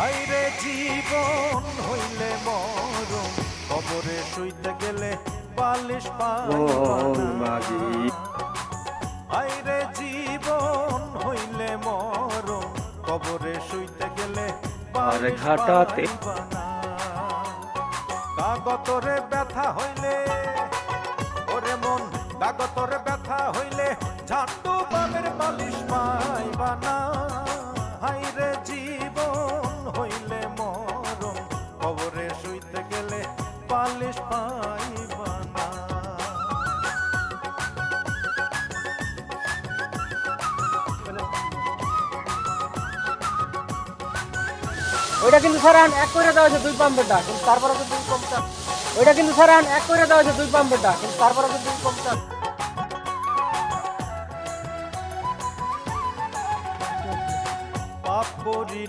হায়রে জীবন হইলে মরণ, কবরে শুইতে গেলে বালিশ পাইবা না। হায়রে জীবন হইলে মরণ, কবরে শুইতে গেলে বালিশ পাইবা না। কাগতরে ব্যথা হইলে ওরে মন, কাগতরে ব্যথা হইলে ঝান্ডু বামের বালিশ পাইবা না। হায়রে জীবন হইলে মরণ, কবরে শুইতে গেলে বালিশ পাইবা না। ওইটা কিন্তু স্যার এক করে দেওয়া হয়েছে 2 পাম্পেরটা, কিন্তু তারপরে তো 2 কমটা। ওইটা কিন্তু স্যার এক করে দেওয়া হয়েছে 2 পাম্পেরটা, কিন্তু তারপরে তো 2 কমটা। পাপ করিলে